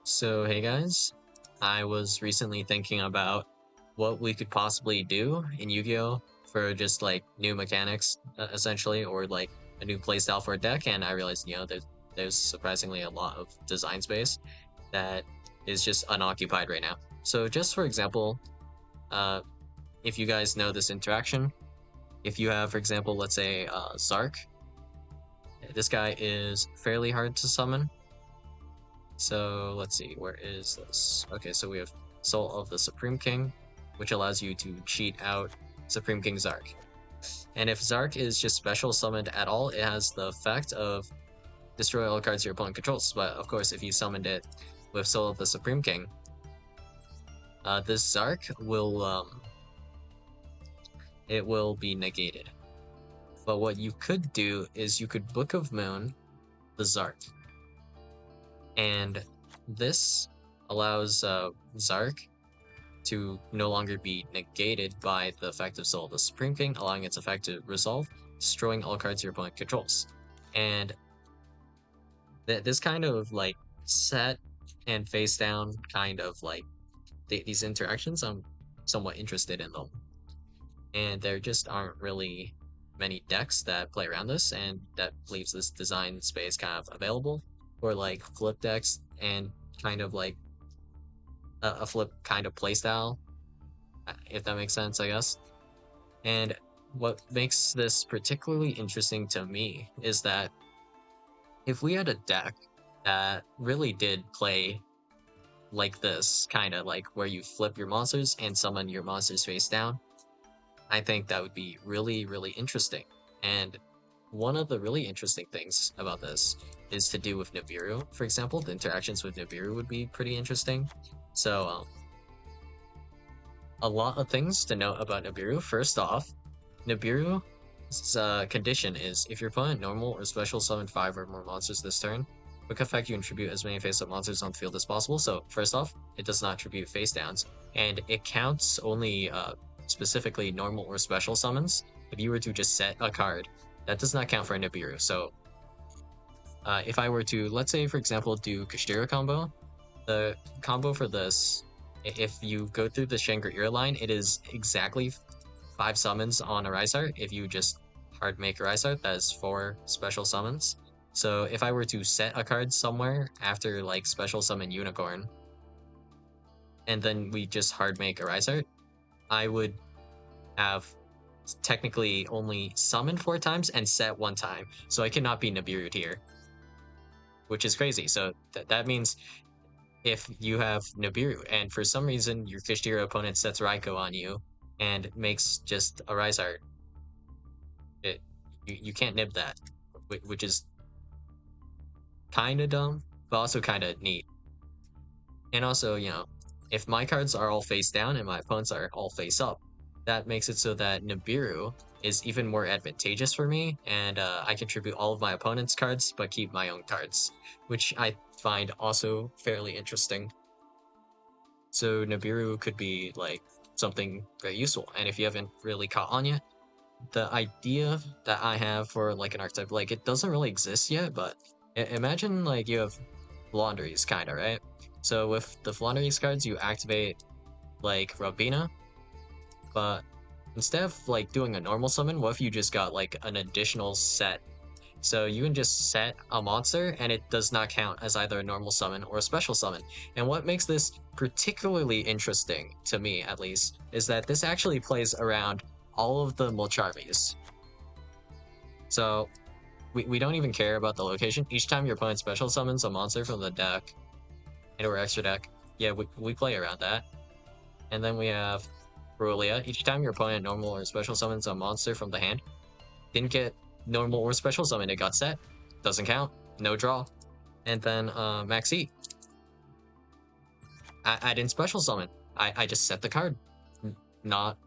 So, hey guys, I was recently thinking about what we could possibly do in Yu-Gi-Oh! For just like new mechanics, essentially, or like a new playstyle for a deck, and I realized, there's surprisingly a lot of design space that is just unoccupied right now. So, just for example, uh, if you guys know this interaction, if you have, for example, let's say Zark, this guy is fairly hard to summon. So let's see, where is this? Okay, so we have Soul of the Supreme King, which allows you to cheat out Supreme King Zark. And if Zark is just special summoned at all, it has the effect of destroy all cards your opponent controls. But of course, if you summoned it with Soul of the Supreme King, this Zark will be negated. But what you could do is you could Book of Moon the Zark, and this allows Zark to no longer be negated by the effect of Soul of the Supreme King, allowing its effect to resolve, destroying all cards your opponent controls. And this kind of like set and face down kind of like these interactions, I'm somewhat interested in them. And there just aren't really many decks that play around this, and that leaves this design space kind of available for like flip decks and kind of like a flip kind of playstyle, if that makes sense, I guess. And what makes this particularly interesting to me is that if we had a deck that really did play like this, kind of like where you flip your monsters and summon your monsters face down, I think that would be really, really interesting. And one of the really interesting things about this is to do with Nibiru. For example, the interactions with Nibiru would be pretty interesting. So, a lot of things to note about Nibiru. First off, Nibiru's condition is if your opponent normal or special summon 5 or more monsters this turn, quick effect you contribute as many face-up monsters on the field as possible. So first off, it does not tribute face downs, and it counts only specifically normal or special summons. If you were to just set a card, that does not count for a Nibiru. So if I were to, let's say for example, do Kashtira combo, the combo for this, if you go through the Shangri-La line, it is exactly 5 summons on a Rise Art. If you just hard make a Rise Art, that is 4 special summons. So if I were to set a card somewhere after like special summon Unicorn, and then we just hard make a Rise Art, I would have technically only summoned 4 times and set 1 time. So I cannot be Nibiru'd here, which is crazy. So that means if you have Nibiru and for some reason your Kashtira opponent sets Raikou on you and makes just a Rise Art, you can't nib that, which is kind of dumb, but also kind of neat. And also, if my cards are all face down and my opponents are all face up, that makes it so that Nibiru is even more advantageous for me, and I contribute all of my opponent's cards but keep my own cards, which I find also fairly interesting. So Nibiru could be like something very useful, and if you haven't really caught on yet, the idea that I have for like an archetype, like it doesn't really exist yet, but imagine like you have Laundries, kind of, right? So with the Laundries cards, you activate like Robina, but instead of like doing a normal summon, what if you just got like an additional set? So you can just set a monster and it does not count as either a normal summon or a special summon. And what makes this particularly interesting, to me at least, is that this actually plays around all of the Molcharmies. So we don't even care about the location. Each time your opponent special summons a monster from the deck or extra deck, yeah, we play around that. And then we have Brolia. Each time your opponent normal or special summons a monster from the hand, didn't get normal or special summon, it got set, doesn't count, no draw. And then Maxi, I didn't special summon, I just set the card, not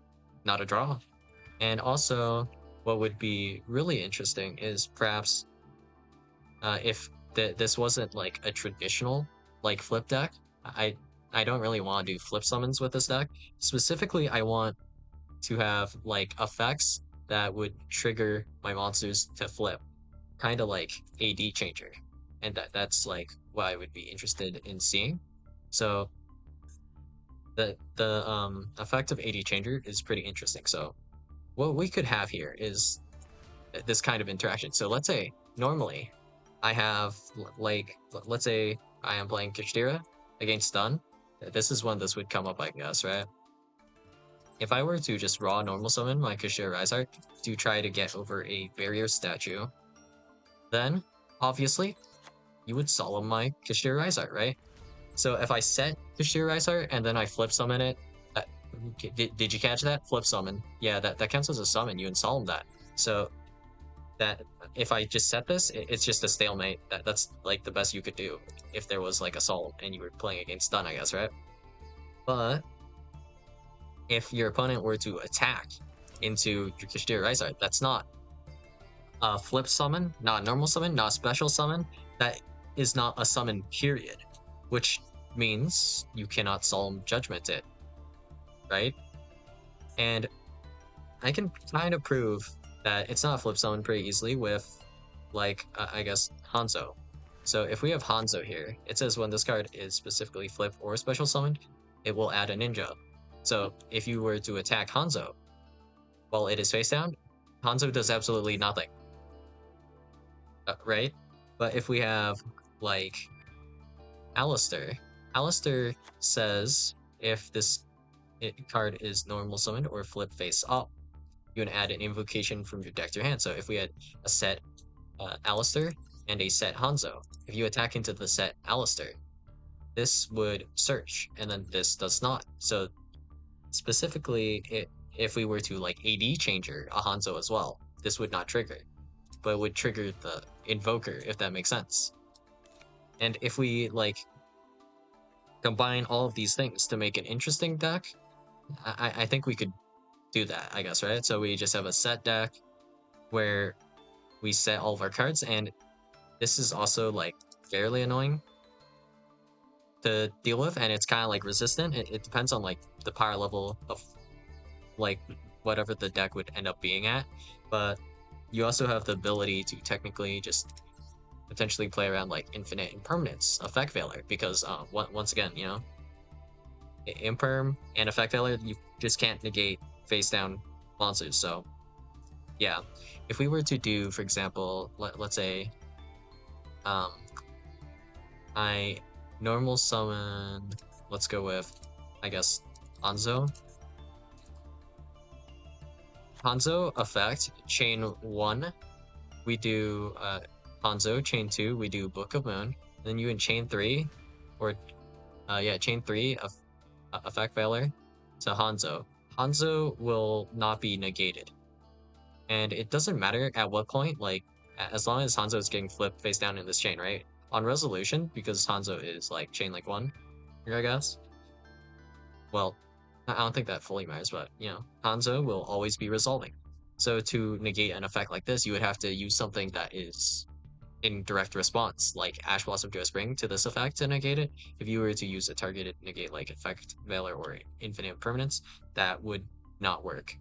a draw. And also, what would be really interesting is perhaps if this wasn't like a traditional like flip deck. I don't really want to do flip summons with this deck. Specifically, I want to have like effects that would trigger my monsters to flip, kind of like AD changer, and that's like what I would be interested in seeing. So the effect of AD changer is pretty interesting. So what we could have here is this kind of interaction. So let's say normally I have like let's say I am playing Kashtira against stun. This is when this would come up, I guess, right? If I were to just raw normal summon my Kashtira Rizart to try to get over a barrier statue, then obviously you would solemn my Kashtira Rizart, right? So if I set Kashtira Rizart and then I flip summon it, uh, did you catch that? Flip summon. Yeah, that counts as a summon. You solemn that. So that if I just set this, it's just a stalemate. That's like the best you could do if there was like a solemn and you were playing against stun, I guess, right? But if your opponent were to attack into your Kashtira Rizart, that's not a flip summon, not a normal summon, not a special summon. That is not a summon, period. Which means you cannot solemn judgment it, right? And I can kind of prove that it's not a flip summon pretty easily with, like, I guess, Hanzo. So if we have Hanzo here, it says when this card is specifically flipped or special summoned, it will add a ninja. So if you were to attack Hanzo while it is face down, Hanzo does absolutely nothing, right? But if we have, like, Alistair says if this card is normal summoned or flip face up, you can add an invocation from your deck to your hand. So if we had a set Alistair and a set Hanzo, if you attack into the set Alistair, this would search, and then this does not. So specifically, if we were to like AD changer a Hanzo as well, this would not trigger, but it would trigger the invoker, if that makes sense. And if we like combine all of these things to make an interesting deck, I think we could do that, I guess, right? So we just have a set deck where we set all of our cards, and this is also like fairly annoying to deal with, and it's kind of like resistant. It depends on like the power level of like whatever the deck would end up being at, but you also have the ability to technically just potentially play around like infinite impermanence, effect veiler, because once again, you know, imperm and effect veiler, you just can't negate face down monsters. So yeah, if we were to do, for example, let's say um I normal summon, let's go with, I guess, Hanzo. Hanzo effect, chain 1, we do Hanzo, chain 2, we do Book of Moon, then you in chain 3, or chain 3 of effect veiler to Hanzo. Hanzo will not be negated. And it doesn't matter at what point, like, as long as Hanzo is getting flipped face down in this chain, right? On resolution, because Hanzo is like chain like 1, I guess. Well, I don't think that fully matters, but you know, Hanzo will always be resolving. So to negate an effect like this, you would have to use something that is in direct response, like Ash Blossom to a Spring to this effect to negate it. If you were to use a targeted negate like Effect Veiler or Infinite Permanence, that would not work.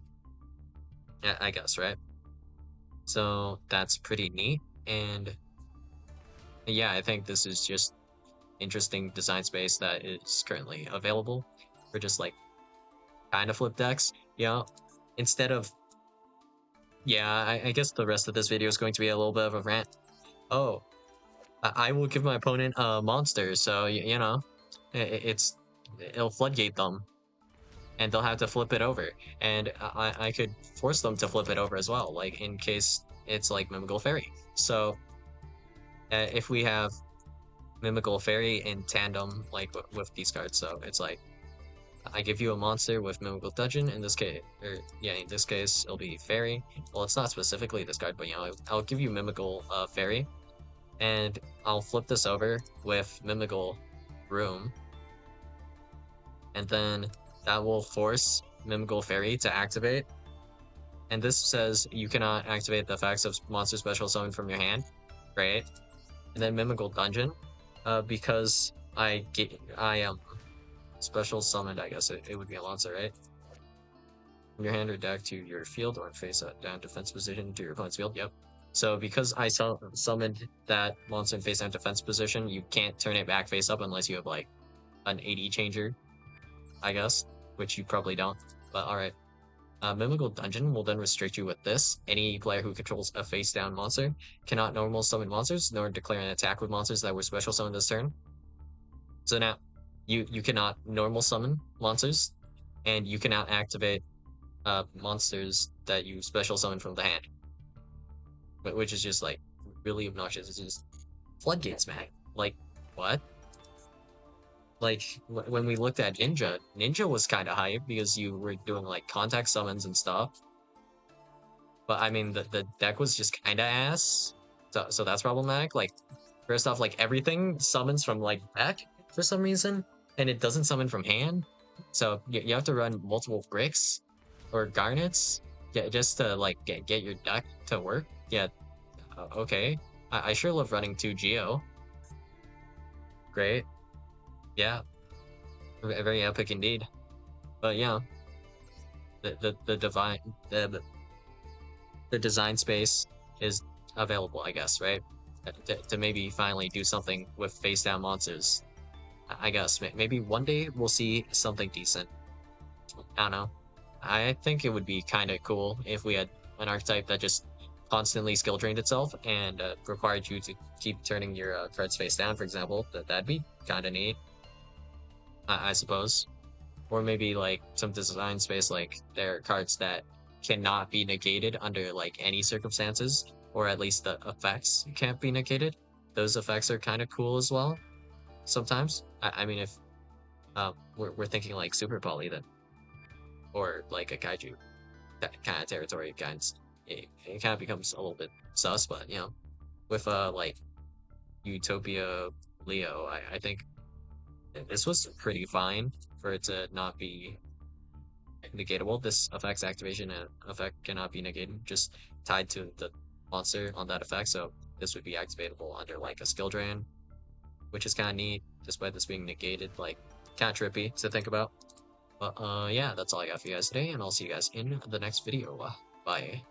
I guess, right? So that's pretty neat. And yeah, I think this is just interesting design space that is currently available for just like kind of flip decks. You know, instead of, yeah, I guess the rest of this video is going to be a little bit of a rant. Oh, I will give my opponent a monster, so you know, it'll floodgate them, and they'll have to flip it over, and I could force them to flip it over as well, like in case it's like Mimighoul Fairy. So if we have Mimighoul Fairy in tandem, like with these cards, so it's like I give you a monster with Mimighoul Dungeon. In this case, in this case, it'll be Fairy. Well, it's not specifically this card, but you know, I'll give you Mimighoul Fairy, and I'll flip this over with Mimighoul Room, and then that will force Mimighoul Fairy to activate. And this says you cannot activate the effects of monster special summon from your hand, right? And then Mimighoul Dungeon, because I am special summoned, I guess it would be a monster, right? From your hand or deck to your field, or face down defense position to your opponent's field. Yep. So because I summoned that monster in face down defense position, you can't turn it back face up unless you have like an AD changer, I guess, which you probably don't. But alright. Mimighoul Dungeon will then restrict you with this. Any player who controls a face down monster cannot normal summon monsters, nor declare an attack with monsters that were special summoned this turn. So now you cannot normal summon monsters, and you cannot activate monsters that you special summon from the hand, which is just like really obnoxious. It's just floodgates, man. Like what? Like when we looked at Ninja was kind of hype because you were doing like contact summons and stuff. But I mean, the deck was just kind of ass, so that's problematic. Like first off, like everything summons from like deck for some reason, and it doesn't summon from hand. So you have to run multiple bricks or garnets, yeah, just to like get your deck to work. Yeah, okay. I sure love running 2 Geo. Great. Yeah, very epic indeed. But yeah, the divine the design space is available, I guess, right? To maybe finally do something with face down monsters. I guess maybe one day we'll see something decent. I don't know. I think it would be kind of cool if we had an archetype that just constantly skill drained itself and required you to keep turning your cards face down, for example. That'd be kind of neat, I suppose. Or maybe like some design space, like there are cards that cannot be negated under like any circumstances, or at least the effects can't be negated. Those effects are kind of cool as well. Sometimes, I mean, if we're thinking like super poly then, or like a kaiju that kind of territory, it kind of becomes a little bit sus. But you know, with like Utopia Leo, I think this was pretty fine for it to not be negatable. This effect's activation and effect cannot be negated, just tied to the monster on that effect. So this would be activatable under like a skill drain, which is kind of neat, despite this being negated. Like kind of trippy to think about. But yeah, that's all I got for you guys today, and I'll see you guys in the next video. Bye.